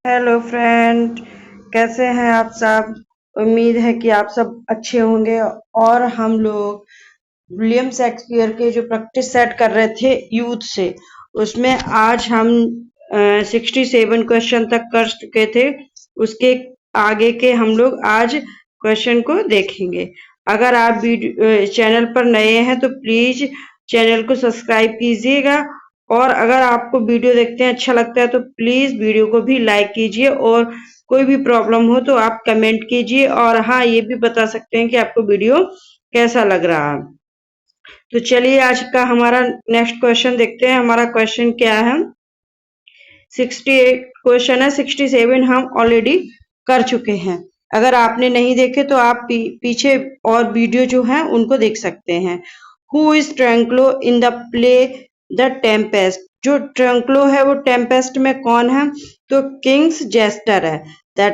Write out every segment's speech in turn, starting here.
Hello friend, कैसे हैं आप सब। उम्मीद है कि आप सब अच्छे होंगे। और हम लोग विलियम शेक्सपियर के जो प्रैक्टिस सेट कर रहे थे यूथ से, उसमें आज हम 67 क्वेश्चन तक कर चुके थे। उसके आगे के हम लोग आज क्वेश्चन को देखेंगे। अगर आप चैनल पर नए हैं तो प्लीज चैनल को सब्सक्राइब कीजिएगा। और अगर आपको वीडियो देखते हैं अच्छा लगता है तो प्लीज वीडियो को भी लाइक कीजिए। और कोई भी प्रॉब्लम हो तो आप कमेंट कीजिए। और हाँ, ये भी बता सकते हैं कि आपको वीडियो कैसा लग रहा है। तो चलिए आज का हमारा नेक्स्ट क्वेश्चन देखते हैं। हमारा क्वेश्चन क्या है? 68 क्वेश्चन है, 67 हम ऑलरेडी कर चुके हैं। अगर आपने नहीं देखे तो आप पीछे और वीडियो जो है उनको देख सकते हैं। Who is Trinculo in the play the Tempest? जो ट्रैंक्लो है वो टेम्पेस्ट में कौन है? तो किंग्स जेस्टर है। द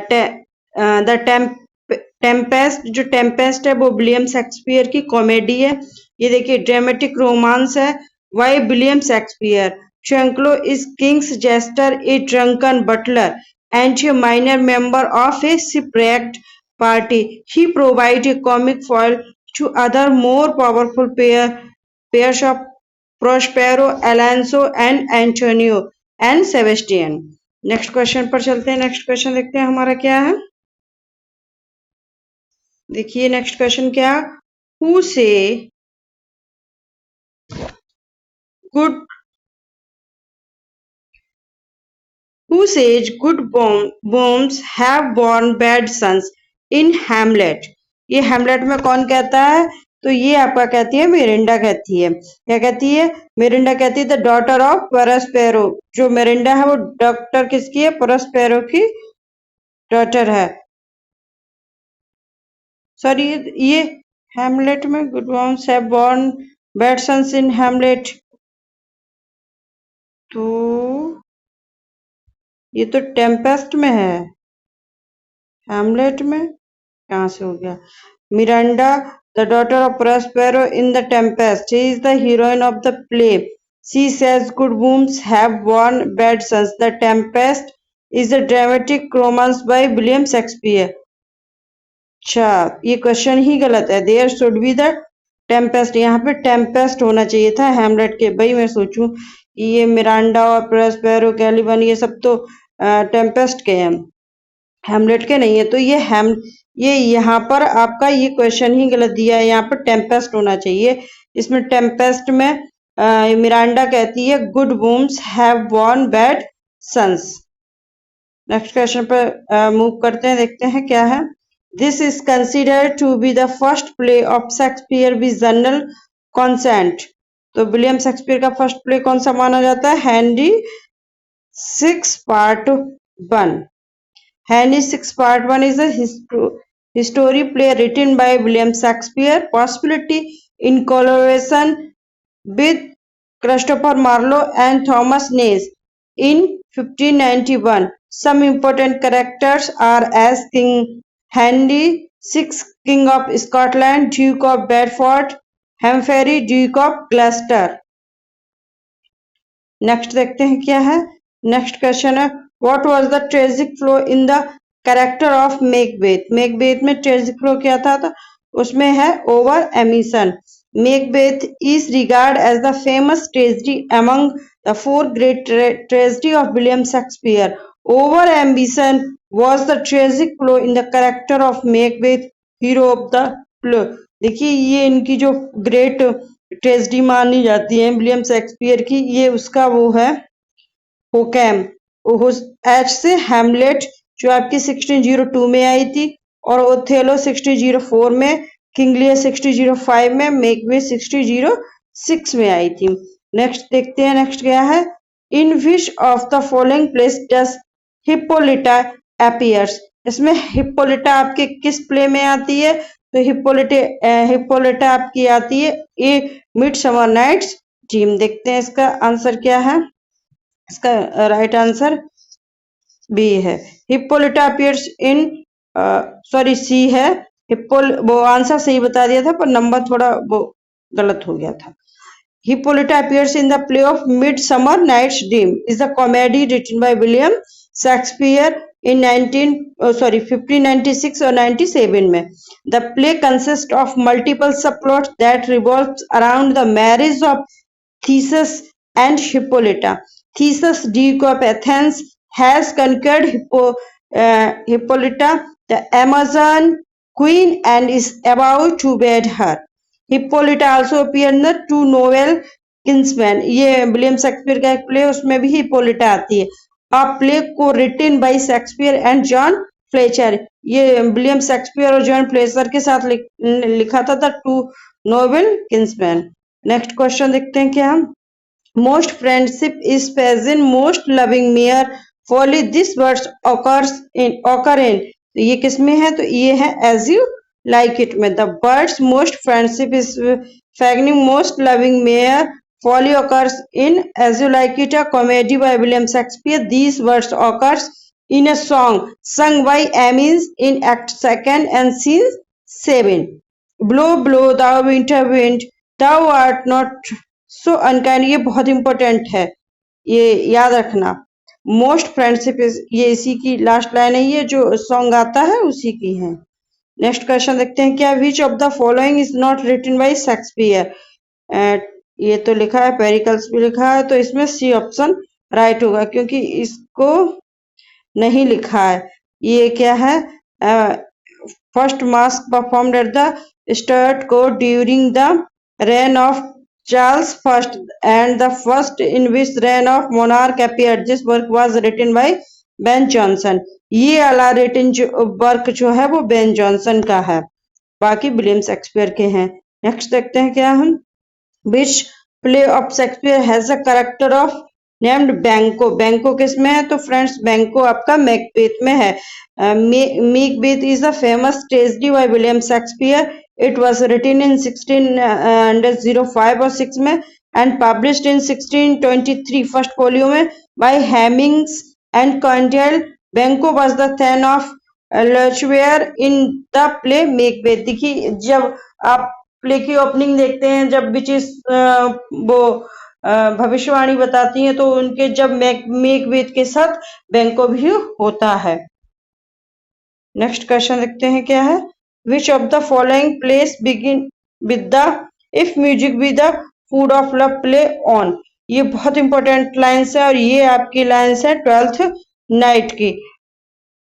टेम्पेस्ट, जो टेम्पेस्ट है वो विलियम शेक्सपियर की कॉमेडी है। ये देखिए, ड्रामेटिक रोमांस है। Why William Shakespeare? Trunclo is King's jester, a drunken butler, and a minor member of a shipwrecked party. He provides a comic foil to other more powerful pairs of Prospero, Alonso, and Antonio and Sebastian. Next question पर चलते हैं। Next question देखते हैं हमारा क्या है। देखिए next question क्या? हु से good Who says good bombs have born bad sons in Hamlet? ये हेमलेट में कौन कहता है? तो ये आपका कहती है मिरिंडा कहती है। क्या कहती है? मिरिंडा कहती है द डॉटर ऑफ परस्पेरो। जो मिरिंडा है वो डॉक्टर किसकी है? परस्पेरो की डॉटर है। सॉरी, ये हेमलेट में गुड बॉम्स have borne bad sons in Hamlet, तो ये तो टेम्पेस्ट में है। हेमलेट में कहाँ से हो गया? Miranda, the daughter of Prospero in The Tempest. She is the heroine of the play. She says good wombs have borne bad sons. The Tempest is a dramatic romance by William Shakespeare. अच्छा, ये question ही गलत है। There should be the Tempest. यहाँ पे Tempest होना चाहिए था हेमलेट के। भाई मैं सोचूं कि ये मिरांडा और प्रोस्पेरो, कैलिबन, ये सब तो टेम्पेस्ट के हैं, हेमलेट के नहीं है। तो ये यहाँ पर आपका ये क्वेश्चन ही गलत दिया है। यहाँ पर टेम्पेस्ट होना चाहिए। इसमें टेम्पेस्ट में मिरांडा कहती है good wombs have borne bad sons. Next question पर मूव करते हैं, देखते हैं क्या है। This is considered to be the first play of Shakespeare with general consent. तो विलियम शेक्सपियर का फर्स्ट प्ले कौन सा माना जाता है? Henry 6 part 1। Henry VI Part 1 is a history play written by William Shakespeare, possibly in collaboration with Christopher Marlowe and Thomas Nash in 1591. Some important characters are as King Henry VI, King of Scotland, Duke of Bedford, Humphrey, Duke of Gloucester. Next देखते हैं क्या है। Next question है what was the tragic flaw in the character of Macbeth? Macbeth में tragic flaw क्या था? तो उसमें है over ambition. Macbeth is regard as the famous tragedy among the 4 great tragedy of William Shakespeare. Over ambition was the tragic flaw in the character of Macbeth, hero of the play. देखिए, ये इनकी जो great tragedy मानी जाती है William Shakespeare की, ये उसका वो है होकैम। एच से हेमलेट जो आपकी 1602 में आई थी, और ओथेलो 1604 में, किंग लियर 1605 में, मैकबेथ 1606 में आई थी। नेक्स्ट देखते हैं, नेक्स्ट क्या है। In which of the following plays does Hippolyta appears? इसमें हिप्पोलिटा आपके किस प्ले में आती है? तो हिप्पोलिटा आपकी आती है ए मिडसमर नाइट्स ड्रीम। देखते हैं इसका आंसर क्या है। इसका राइट आंसर बी है। हिप्पोलिटा अपीयर्स इन सॉरी सी है। वो आंसर सही बता दिया था पर नंबर थोड़ा वो गलत हो गया था। Hippolyta appears in the play of Midsummer Night's Dream is a comedy written by William Shakespeare in 1596 और 97 में. The play consists of multiple subplots that revolves around the marriage of Theseus and Hippolyta. Theseus, Duke of Athens, has conquered Hippolyta, the Amazon queen, and is about to wed her. Hippolyta also appeared in the two novel kinsmen. ये William Shakespeare का एक प्ले, उसमें भी Hippolyta आती है. A play को written by Shakespeare and John Fletcher. ये विलियम शेक्सपियर और जॉन फ्लेचर के साथ लिखा था the two noble kinsmen. Next question देखते हैं क्या हम. Most friendship is pageant, most loving mere folly. This words occur in. तो ये किस में है? तो ये है एज यू लाइक इट में. The words most friendship is feigning, most loving mere folly occurs in As You Like It, a comedy by William Shakespeare. These words occurs in a song sung by Amiens in Act 2 and Scene 7. Blow, blow, thou winter wind, thou art not so unkind. ये बहुत important है, ये याद रखना. Most friendship is, ये इसी की last line है, ये जो सॉन्ग आता है उसी की है. नेक्स्ट क्वेश्चन देखते हैं क्या. Which of the following is not written by Shakespeare. ये तो लिखा है, पेरिकल्स भी लिखा है, तो इसमें सी ऑप्शन राइट होगा क्योंकि इसको नहीं लिखा है. ये क्या है? First masque performed at the Stuart court during the reign of Charles first and the first in which reign of monarch appeared. This work was written by Ben Jonson. ये वाला रिटन वर्क जो है वो Ben Jonson का है, बाकी William Shakespeare के हैं. नेक्स्ट देखते हैं क्या हम. Which play of Shakespeare has a character of named Banquo. Banquo किस में है? तो फ्रेंड्स Banquo आपका मैकबेथ में है. Macbeth is a famous tragedy by William Shakespeare. It was written in 1605 और 6 में and published in 1623 first folio में by Hemmings and Condell. Banquo was the theme of Leicester in the play Macbeth. देखिए जब आप play की opening देखते हैं, जब विचेस वो भविष्यवाणी बताती हैं, तो उनके जब मैकबेथ के साथ बैंको भी होता है. नेक्स्ट क्वेश्चन देखते हैं क्या है. विच of the following place begin with the if music with the food of love play on. ये बहुत इंपॉर्टेंट लाइन्स है और ये आपकी लाइन्स है ट्वेल्थ नाइट की.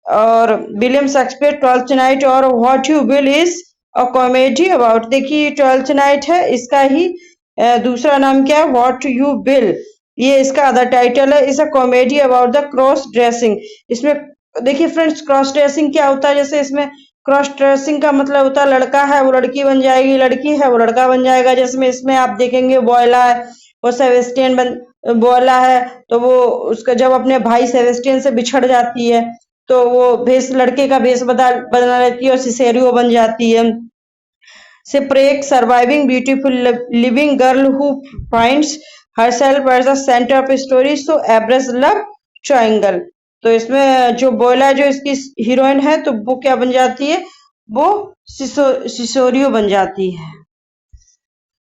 और विलियम शेक्सपियर ट्वेल्थ नाइट और what you will is a comedy about. देखिए ट्वेल्थ नाइट है, इसका ही दूसरा नाम क्या है? What you will. ये इसका अदर टाइटल है. Is a comedy about the cross dressing. इसमें देखिए फ्रेंड्स, क्रॉस ड्रेसिंग क्या होता है? जैसे इसमें क्रॉस ड्रेसिंग का मतलब होता है लड़का है वो लड़की बन जाएगी, लड़की है वो लड़का बन जाएगा. जैसे इसमें आप देखेंगे बॉयला है वो सेबेस्टियन बॉयला है, तो वो उसका जब अपने भाई सेबेस्टियन से बिछड़ जाती है तो वो भेष लड़के का भेष बदलना रहती है और सिसेरियो बन जाती है. Shipwreck, surviving beautiful living girl who finds herself as the center of story, so average love triangle. तो इसमें जो बोला जो इसकी हीरोइन है तो वो क्या बन जाती है? वो सिसोरियो बन जाती है.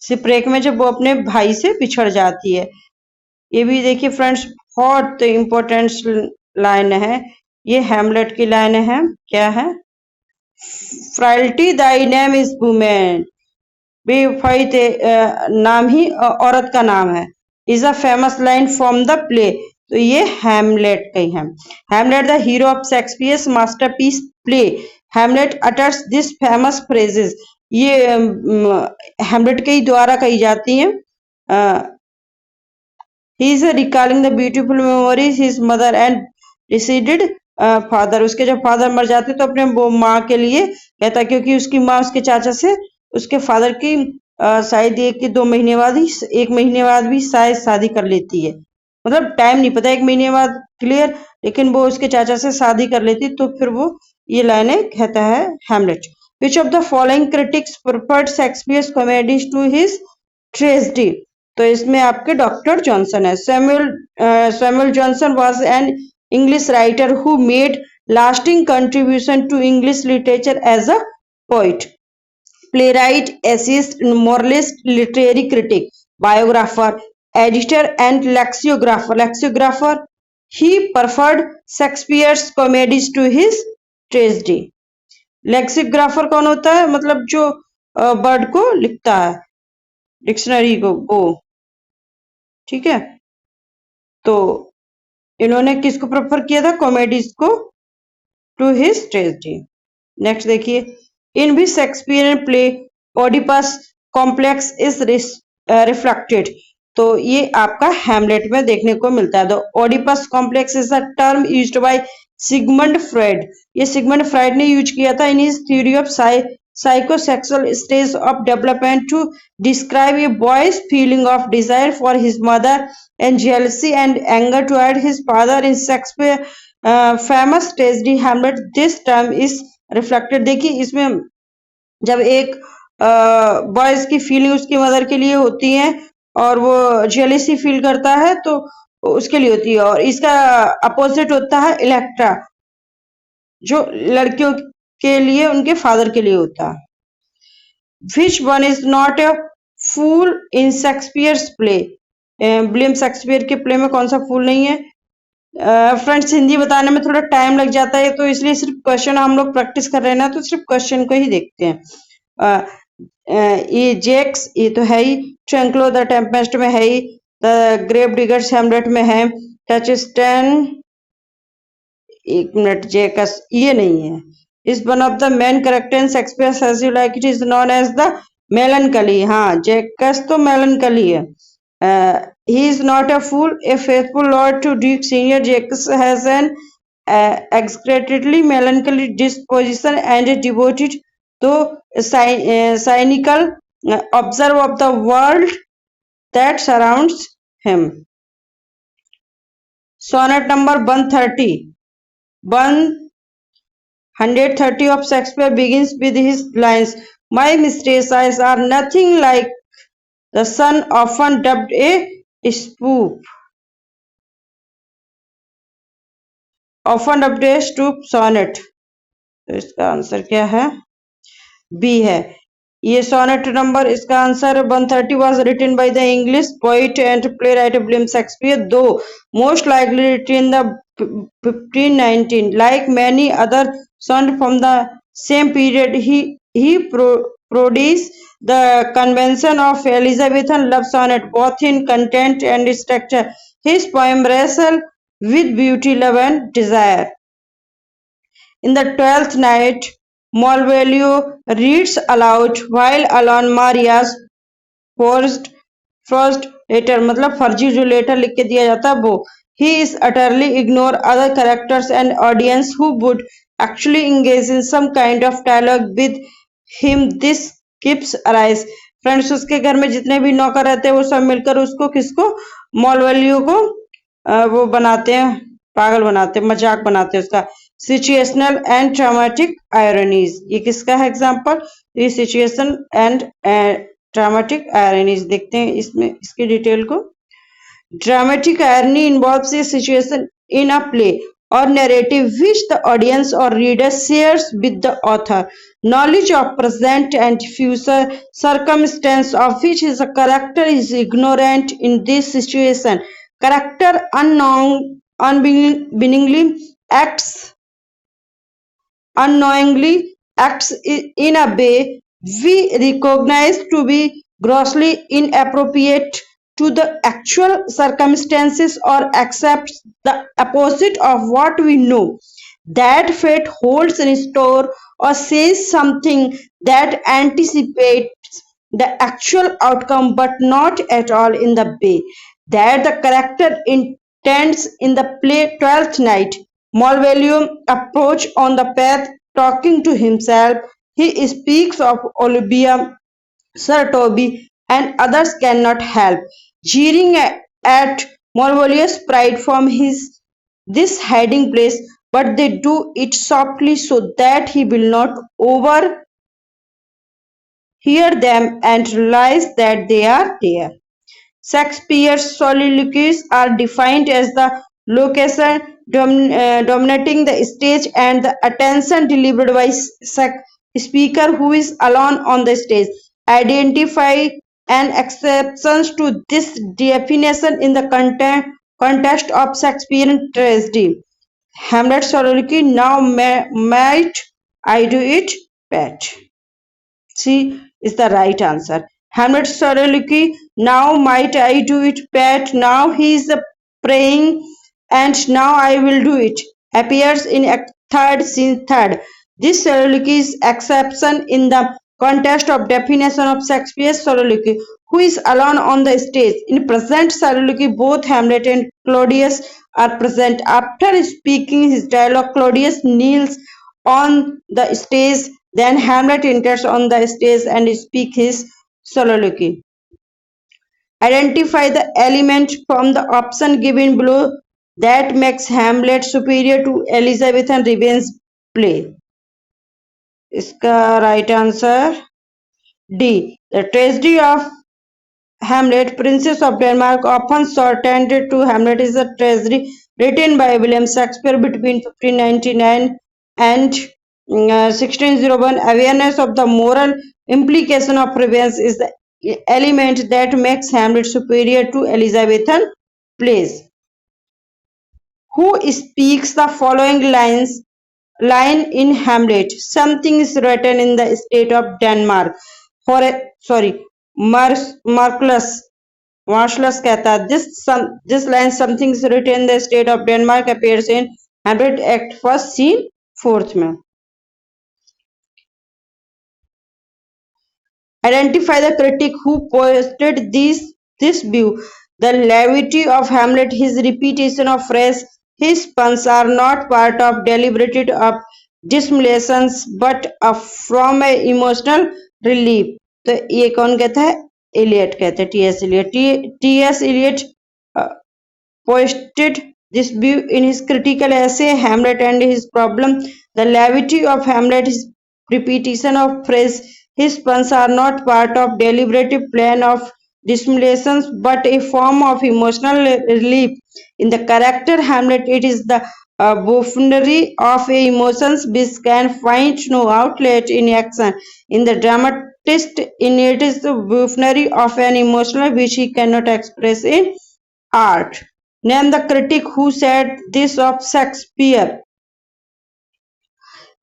शिपरेक में जब वो अपने भाई से बिछड़ जाती है. ये भी देखिए फ्रेंड्स बहुत इम्पोर्टेंट लाइन है. ये हैमलेट की लाइन है. क्या है? फ्राइल्टी दाई नेम इज वुमेन. बेवफाई नाम ही औरत का नाम है. Is a famous line from the play. तो ये हैमलेट का ही है. Hamlet the hero of Shakespeare's masterpiece play. Hamlet utters this famous phrases. ये हैमलेट के ही द्वारा कही जाती हैं. He is recalling the beautiful memories his mother and diseased father. उसके जब फादर मर जाते तो अपने वो माँ के लिए कहता, क्योंकि उसकी माँ उसके चाचा से उसके फादर की शायद 1 महीने बाद ही 1 महीने बाद भी शायद शादी कर लेती है. मतलब टाइम नहीं पता 1 महीने बाद क्लियर, लेकिन वो उसके चाचा से शादी कर लेती. तो फिर वो ये लाइनें कहता है Hamlet. Which of the following critics preferred Shakespeare's comedies to his tragedy. तो इसमें आपके डॉक्टर जॉनसन है. Samuel Johnson was an English writer who made lasting contribution to English literature as a poet, playwright, essayist, moralist, literary critic, biographer, editor and lexicographer. Lexicographer He preferred Shakespeare's comedies to his tragedy. लेक्सिग्राफर कौन होता है? मतलब जो word को लिखता है, dictionary को ठीक है। तो इन्होंने किसको प्रेफर किया था? कॉमेडीज को टू हिज ट्रेजेडी। नेक्स्ट देखिए, इन भी Shakespearean play Oedipus complex is reflected. तो ये आपका हैमलेट में देखने को मिलता है। The Oedipus complex is a term used by Sigmund Freud. ये सिगमंड फ्रॉइड ने यूज किया था in his theory of psychosexual stage of development to describe a boy's feeling of desire for his mother and jealousy and anger toward his father in Shakespeare famous tragedy Hamlet. This term is reflected। देखिए इसमें जब एक boys की feeling उसकी mother के लिए होती है और वो जेलिसी फील करता है तो उसके लिए होती है, और इसका अपोजिट होता है इलेक्ट्रा, जो लड़कियों के लिए उनके फादर के लिए होता है। Which one is not a fool in Shakespeare's play? William Shakespeare के प्ले में कौन सा फूल नहीं है? फ्रेंड्स हिंदी बताने में थोड़ा टाइम लग जाता है, तो इसलिए सिर्फ क्वेश्चन हम लोग प्रैक्टिस कर रहे हैं ना, तो सिर्फ क्वेश्चन को ही देखते हैं। ये जेक्स ये तो है ही, ट्रैंक्लो द टेम्पेस्ट में है ही, द ग्रेव डिगर्स हैमलेट में है, टचस्टन एक मिनट जेकस ये नहीं है। Is one of the main character in Shakespeare as you like it is known as the melancholy. हाँ जेकस तो मेलनकली है। he is not a fool, a faithful lord to Duke Senior. Jacques has an execratedly melancholy disposition and a devoted though cynical observer of the world that surrounds him. Sonnet number 130. 130 of Shakespeare begins with his lines, "My mistress eyes are nothing like the sun, often dubbed a spoop." often dubbed a stoop sonnet। तो इसका answer क्या है? B है। ये sonnet number, इसका answer 130 was written by the English poet and playwright William Shakespeare, though most likely written in the 1519. Like many other sonnets from the same period, he produced the convention of Elizabethan love sonnet, both in content and structure. His poem wrestle with beauty, love, and desire. In the 12th night, Malvolio reads aloud while alone Maria's forced letter, मतलब फर्जी जो letter लिख के दिया जाता है वो। He is utterly ignore other characters and audience who would actually engage in some kind of dialogue with him. This keeps arise। Friends उसके घर में जितने भी नौकर रहते हैं वो सब मिलकर उसको किसको? मॉलवेलियो को वो बनाते हैं, पागल बनाते हैं, मजाक बनाते हैं उसका। सिचुएशनल एंड ड्रामेटिक आयरनीज, ये किसका है एग्जाम्पल? ये सिचुएशन एंड ड्रामेटिक आयरनीज। देखते हैं इसमें इसकी डिटेल को। Dramatic irony involves A situation in a play or narrative which the audience or reader shares with the author. Knowledge of present and future circumstance of which is a character is ignorant in this situation. Character unwillingly acts in a way we recognize to be grossly inappropriate to the actual circumstances or accepts the opposite of what we know that fate holds in store, or says something that anticipates the actual outcome but not at all in the way that the character intends. In the play Twelfth Night, Malvolio approach on the path talking to himself. He speaks of Olivia, Sir Toby, and others cannot help jeering at Malvolio's pride from this hiding place, but they do it softly so that he will not overhear them and realize that they are there. Shakespeare's soliloquies are defined as the location dominating the stage and the attention delivered by speaker who is alone on the stage. Identify an exception to this definition in the context of Shakespearean tragedy. Hamlet soliloquy, now might I do it, Pat? C is the right answer. Hamlet's soliloquy, now might I do it, Pat? Now he is praying, and now I will do it, appears in third scene third. This soliloquy is exception in the context of definition of Shakespeare's soliloquy, who is alone on the stage. In present soliloquy, both Hamlet and Claudius are present. After speaking his dialogue, Claudius kneels on the stage, then Hamlet enters on the stage and speaks his soliloquy. Identify the element from the option given below that makes Hamlet superior to Elizabethan revenge play. इसका right answer D. The tragedy of Hamlet, Princess of Denmark, often shortened to Hamlet, is a tragedy written by William Shakespeare between 1599 and 1601. Awareness of the moral implication of revenge is the element that makes Hamlet superior to Elizabethan plays. Who speaks the following line in Hamlet? Something is written in the state of Denmark. Marcellus कहता है this line something is written in the state of Denmark appears in Hamlet Act First Scene Fourth में. Identify the critic who posted this view. The levity of Hamlet, his repetition of phrase, his puns are not part of deliberated of dissimulations but from a emotional relief. तो ये कौन कहता है? Eliot कहते हैं, T.S. Eliot. T.S. Eliot posted this view in his critical essay Hamlet and His Problem. The levity of Hamlet, his repetition of phrase, his puns are not part of deliberative plan of dissimulations but a form of emotional relief. In the character Hamlet, it is the buffoonery of emotions which can find no outlet in action. In the dramatist, it is the buffoonery of an emotion which he cannot express in art. Name the critic who said this of Shakespeare.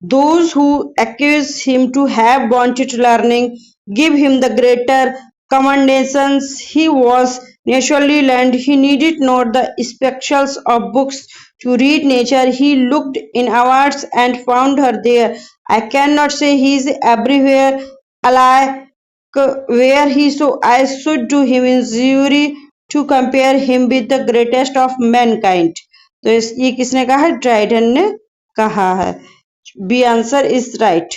Those who accuse him to have wanted learning give him the greater commendations. He was naturally learned. He needed not the spectacles of books to read nature. He looked inwards and found her there. I cannot say he is everywhere alike where he so I should do him injury to compare him with the greatest of mankind. तो ये किसने कहा है? Dryden ने कहा है. B answer is right.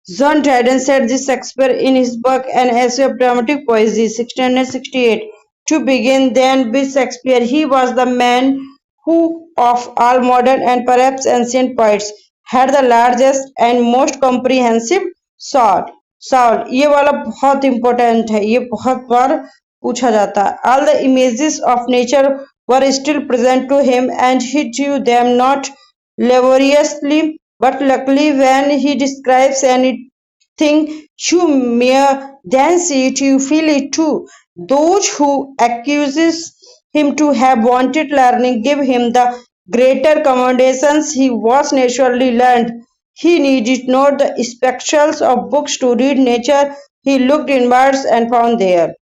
John Dryden said this Shakespeare in his book An Essay of Dramatic Poesy, 1668. To begin then with Shakespeare, he was the man who of all modern and perhaps ancient poets had the largest and most comprehensive soul. ये वाला बहुत important है, ये बहुत बार पूछा जाता है. All the images of nature were still present to him and he drew them not laboriously but luckily when he describes anything you mere then see it, you feel it too. Those who accuses him to have wanted learning give him the greater commendations. He was naturally learned. He needed not the spectacles of books to read nature. He looked inwards and found there.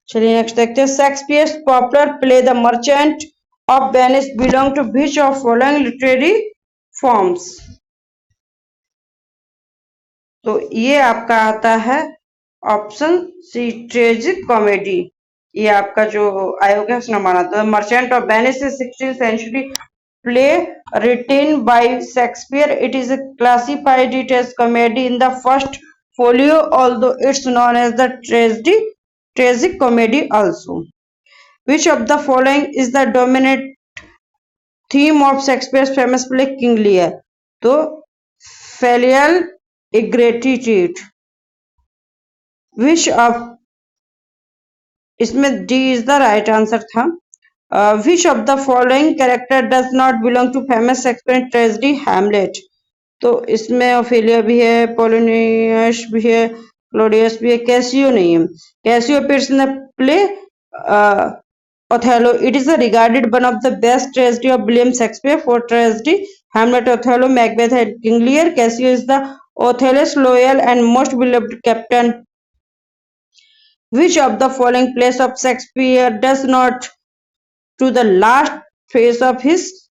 चलिए next देखते हैं. Shakespeare's popular play the merchant of Venice belong to which of following literary forms. तो ये आपका आता है option C tragic comedy. ये आपका जो आयोग है उसने माना. तो merchant of Venice is 16th century play written by Shakespeare. It is classified it as comedy in the first folio, although it's known as the tragic comedy also. Which of the following is the dominant theme of Shakespeare's famous play King Lear? तो filial ingratitude. Which of इसमें D is the right answer था. Which of the following character does not belong to famous Shakespearean tragedy Hamlet? तो इसमें Ophelia भी है, Polonius भी है, Claudius भी है, कैसियो नहीं है। Casio appears in the play Othello. It is regarded one of the best tragedy of William Shakespeare. For tragedy, Hamlet, Othello, Macbeth, and King Lear. Cassio is the Othello's loyal and most beloved captain. Which of the following plays of Shakespeare does not to the last phase of his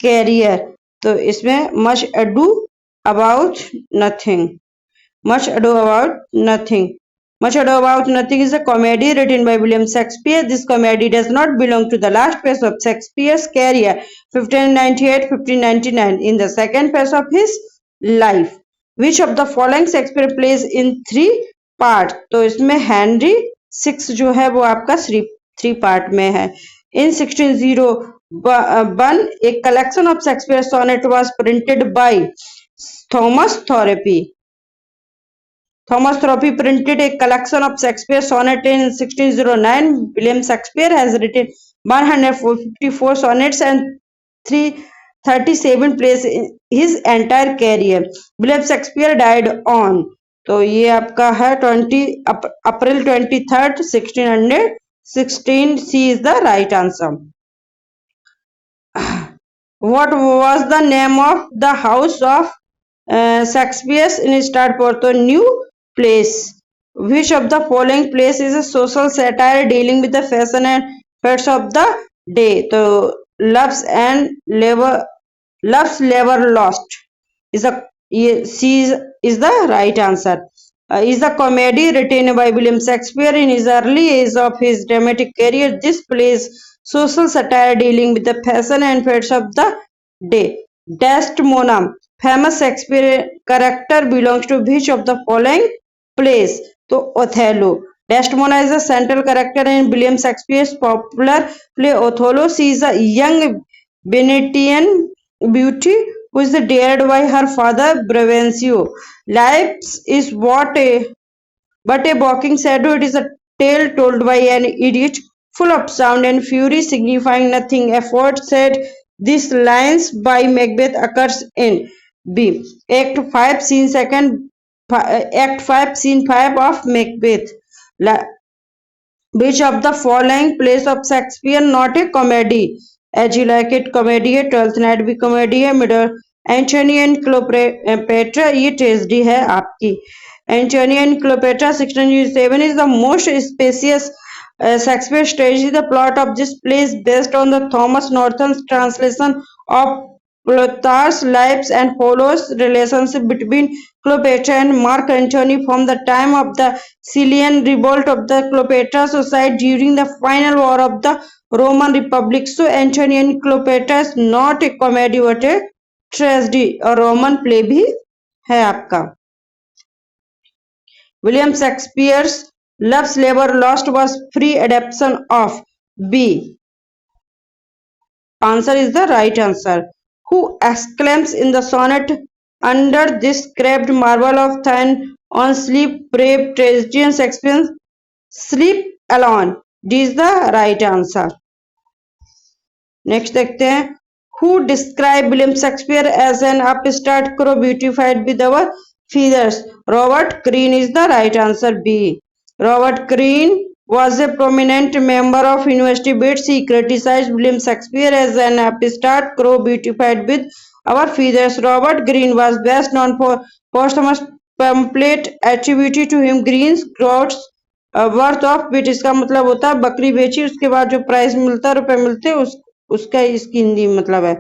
career? तो इसमें much ado about nothing. Much Ado About Nothing. Much Ado About Nothing is a comedy written by William Shakespeare. This comedy does not belong to the last phase of Shakespeare's career, 1598-1599, in the second phase of his life. Which of the following Shakespeare plays in 3 parts? तो इसमें Henry VI जो है वो आपका 3 part में है. In 1601, a collection of Shakespeare sonnet was printed by Thomas Thorpe. Thomas Thorpe printed a collection of Shakespeare sonnet in 1609. William Shakespeare has written 154 sonnets and 337 plays in his entire career. William Shakespeare died on, तो ये आपका है 20 अप्रैल 23rd 1616. C is the right answer. What was the name of the house of Shakespeare's in Stratford New Place? Which of the following plays is a social satire dealing with the fashion and fads of the day? तो Love's Labor Lost is the C is the right answer. Is a comedy written by William Shakespeare in his early years of his dramatic career. This plays social satire dealing with the fashion and fads of the day. Desdemona, famous Shakespeare character, belongs to which of the following plays? तो Othello. Desdemona is a central character in William Shakespeare's popular play Othello. She is a young Venetian beauty who is dared by her father Brabantio. Life is but a walking shadow. It is a tale told by an idiot, full of sound and fury, signifying nothing. Aforesaid, these lines by Macbeth occurs in B. Act 5, Scene 5 of Macbeth. Which of the following plays of Shakespeare not a comedy? As You Like It comedy है, Twelfth Night भी comedy है, middle Antony and क्लोपेट्रा ये tragedy है आपकी. Antony and Cleopatra 1607 is the most spacious Shakespeare tragedy. The plot of this play is based on the Thomas Norton's translation of Plutarch's Lives and follows relationship between Cleopatra and Mark Antony from the time of the Cillian revolt of the Cleopatra society during the final war of the Roman Republic. So Antony and Cleopatra is not a comedy but a tragedy. और Roman play भी है आपका. William Shakespeare's Love's Labor Lost was free adaptation of B. Answer is the right answer. Who exclaims in the sonnet, under this carved marble of thine on sleep, brave tragedian Shakespeare, sleep alone. D is the right answer. Next देखते हैं. Who described William Shakespeare as an upstart crow beautified with our feathers? Robert Greene is the right answer. B. Robert Greene was a prominent member of University Beats. He criticized William Shakespeare as an upstart crow beautified with our feathers. Robert Greene was best known for posthumous pamphlet attributed to him. Greene's gross worth of bit, इसका मतलब होता है बकरी बेची उसके बाद जो price मिलता रुपए मिलते उसका इसकी हिंदी मतलब है.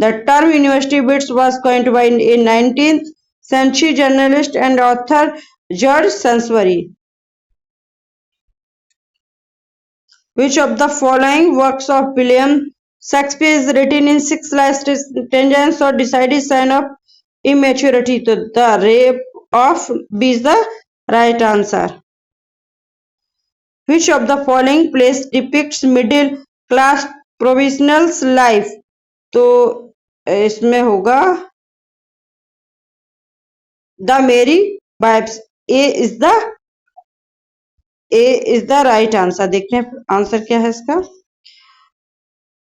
The term university bits was coined bye A 19th century journalist and author George Sansbury. Which of the following works of William Shakespeare is written in 6 lines, 10 lines or decided sign of immaturity? तो The Rape of B is the right answer. Which of the following plays depicts middle class provincials life? तो इसमें होगा The Merry Wives. A is the right answer. देखते हैं answer क्या है इसका.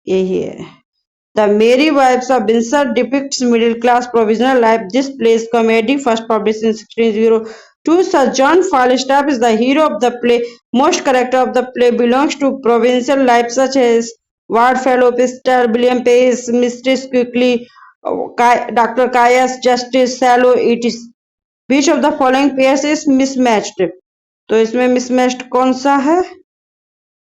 यही है. The Merry Wives of Windsor depicts middle class provincial life. This plays comedy first published in 1602 To Sir John Falstaff is the hero of the play. Most character of the play belongs to provincial life such as Wardfellow, Pister, William Pace, Mistress Quickly, Dr. Caius, Justice Sallow. It is which of the following pairs is mismatched? तो इसमें mismatched कौन सा है?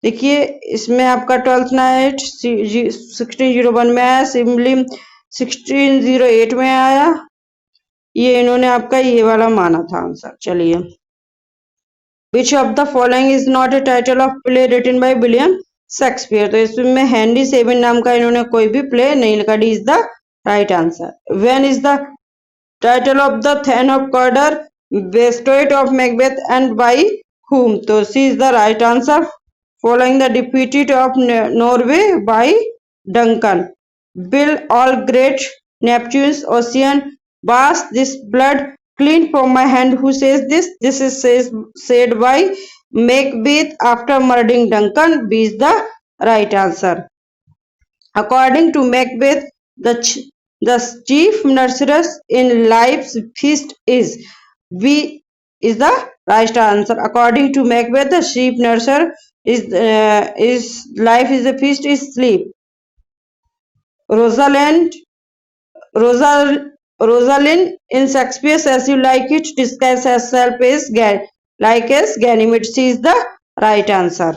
देखिए इसमें आपका 12th night 1601 में आया, सिमलिम 1608 में आया, ये इन्होंने आपका ये वाला माना था आंसर। चलिए, which of the following is not a title of play written by William Shakespeare? तो इसमें हेनरी सेवन नाम का इन्होंने कोई भी प्ले नहीं लिखा। D is the right answer. When is the title of the thane of Cawdor bestowed of Macbeth and by whom? तो C is the right answer. Following the defeat of Norway by Duncan. Will all great Neptune's ocean wash this blood clean from my hand? Who says this? This is said by Macbeth after murdering Duncan. B is the right answer. According to Macbeth, the chief nurseress in life's feast is. B is the right answer. According to Macbeth, the chief nurser is life is a feast is sleep. Rosalind in Shakespeare's As You Like It disguises herself as Ganymede. She is the right answer.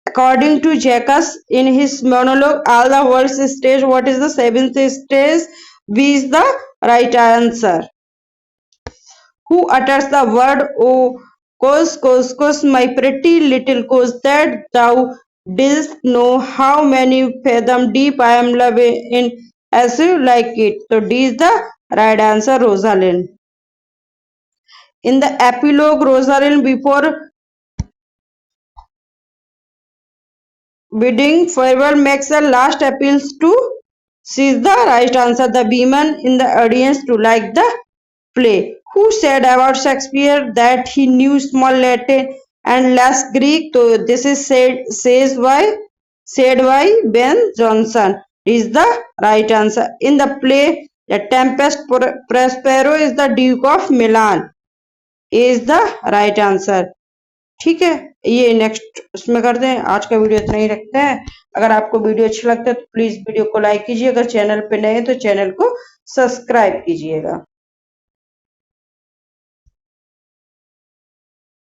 According to Jacques in his monologue All the World's Stage, what is the seventh stage? B is the right answer. Who utters the word "Oh, cos, my pretty little cos, that thou didst know how many fathom deep I am loving as you like it"? So D is the right answer, Rosalind. In the epilogue, Rosalind, before bidding farewell, makes a last appeals to. She is the right answer, the women in the audience to like the play. Who said about Shakespeare that he knew small Latin and less Greek? So this is said by Ben Jonson. Is the right answer. In the play The Tempest, Prospero is the Duke of Milan. Is the right answer. ठीक है, ये next उसमें करते हैं। आज का video इतना ही रखते हैं। अगर आपको वीडियो अच्छा लगता है तो प्लीज वीडियो को लाइक कीजिए। अगर चैनल पे नए हैं तो चैनल को सब्सक्राइब कीजिएगा।